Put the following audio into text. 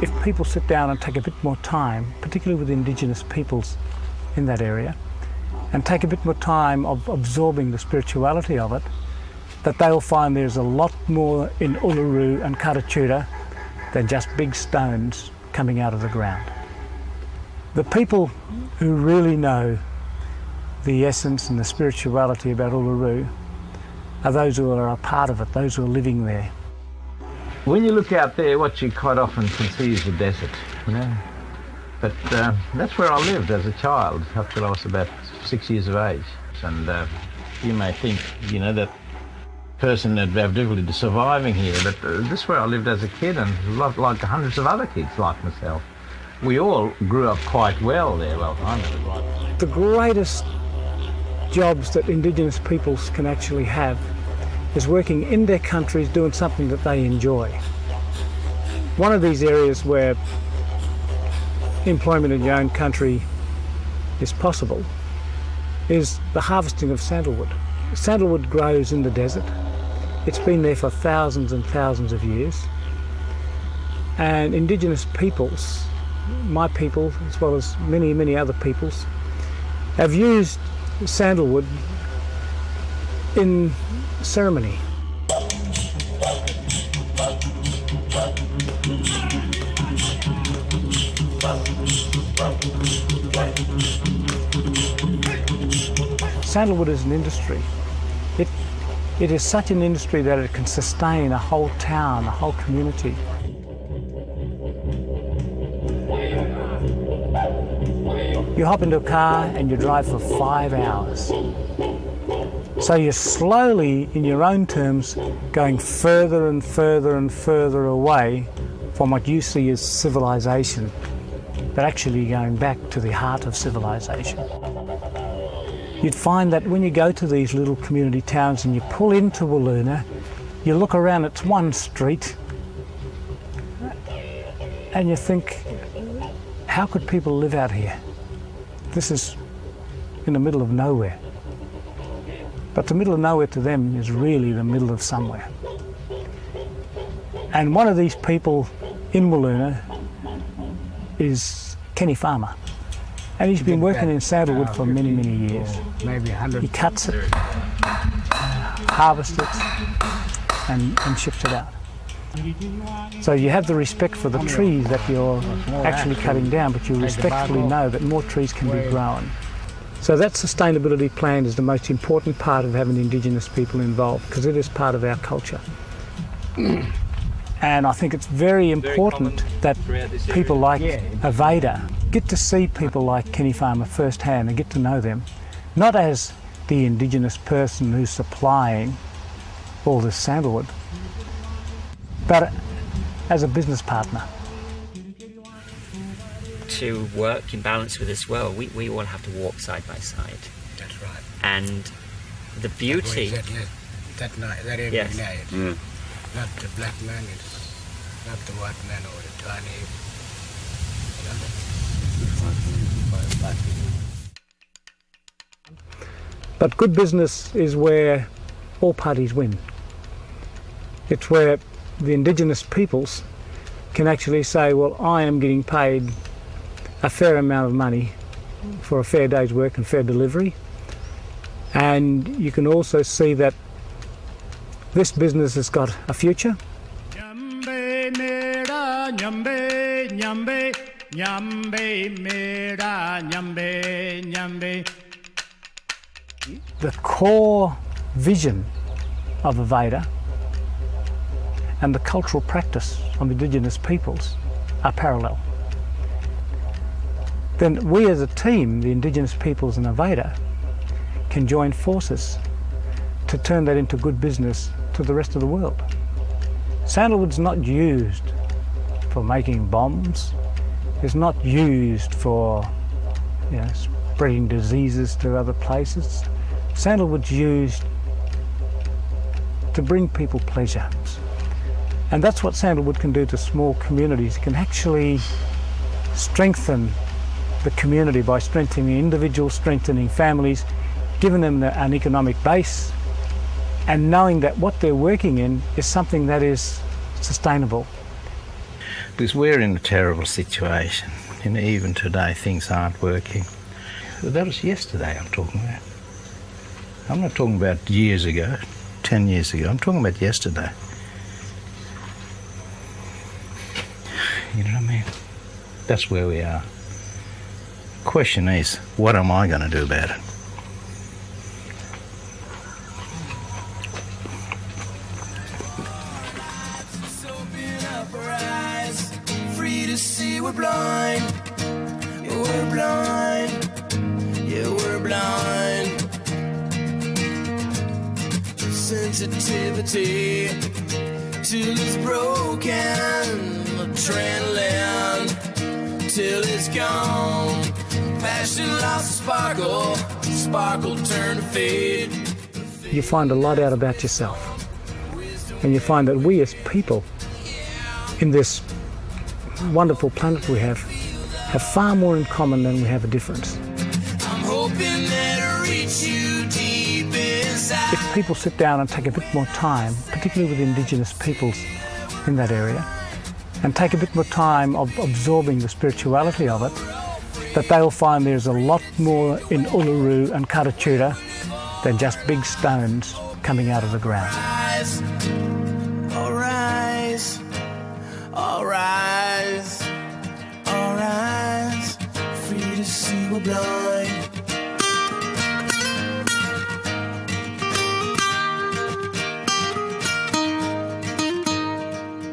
if people sit down and take a bit more time, particularly with Indigenous peoples in that area, and take a bit more time of absorbing the spirituality of it, that they'll find there's a lot more in Uluru and Karachuta than just big stones coming out of the ground. The people who really know the essence and the spirituality about Uluru are those who are a part of it, those who are living there. When you look out there, what you quite often can see is the desert, you know. But that's where I lived as a child, up till I was about 6 years of age. And you may think, you know, that person that have difficulty surviving here, but this is where I lived as a kid, and like hundreds of other kids like myself. We all grew up quite well there. Well, I know. The greatest jobs that Indigenous peoples can actually have is working in their countries doing something that they enjoy. One of these areas where employment in your own country is possible is the harvesting of sandalwood. Sandalwood grows in the desert. It's been there for thousands and thousands of years. And Indigenous peoples, my people as well as many, many other peoples, have used sandalwood in ceremony. Sandalwood is an industry. It is such an industry that it can sustain a whole town, a whole community. You hop into a car and you drive for 5 hours. So you're slowly, in your own terms, going further and further and further away from what you see as civilization, but actually going back to the heart of civilization. You'd find that when you go to these little community towns and you pull into Wiluna, you look around, it's one street, and you think, how could people live out here? This is in the middle of nowhere. But the middle of nowhere to them is really the middle of somewhere. And one of these people in Wiluna is Kenny Farmer. And he's been working in sandalwood for many, many years. Maybe 100. He cuts it, harvests it, and ships it out. So you have the respect for the trees that you're actually cutting down, but you respectfully know that more trees can be grown. So that sustainability plan is the most important part of having Indigenous people involved, because it is part of our culture. And I think it's very important that people like Aveda get to see people like Kenny Farmer firsthand and get to know them, not as the Indigenous person who's supplying all this sandalwood, but as a business partner. To work in balance with this world, we all have to walk side by side. That's right. And the beauty... That every Yes. night. Not the black man, it's not the white man or the Chinese. But good business is where all parties win. It's where the Indigenous peoples can actually say, well, I am getting paid a fair amount of money for a fair day's work and fair delivery. And you can also see that this business has got a future. The core vision of Aveda and the cultural practice of Indigenous peoples are parallel. Then we as a team, the Indigenous peoples and Aveda, can join forces to turn that into good business to the rest of the world. Sandalwood's not used for making bombs. It's not used for, spreading diseases to other places. Sandalwood's used to bring people pleasure. And that's what sandalwood can do to small communities. It can actually strengthen the community by strengthening individuals, strengthening families, giving them an economic base, and knowing that what they're working in is something that is sustainable. Because we're in a terrible situation. Even today, things aren't working. That was yesterday I'm talking about. I'm not talking about years ago, 10 years ago. I'm talking about yesterday. You know what I mean? That's where we are. Question is, what am I going to do about it? Free to see we're blind. Yeah, we're blind. Yeah, we're blind. Sensitivity till it's broken. Adrenaline till it's gone. Passion lost sparkle. Sparkle turn to fade. You find a lot out about yourself. And you find that we as people in this wonderful planet we have far more in common than we have a difference. I'm hoping that I reach you deep inside. If people sit down and take a bit more time, particularly with Indigenous peoples in that area, and take a bit more time of absorbing the spirituality of it, that they'll find there's a lot more in Uluru and Karachuta than just big stones coming out of the ground. All rise, all rise, all rise. Free to see we're blind.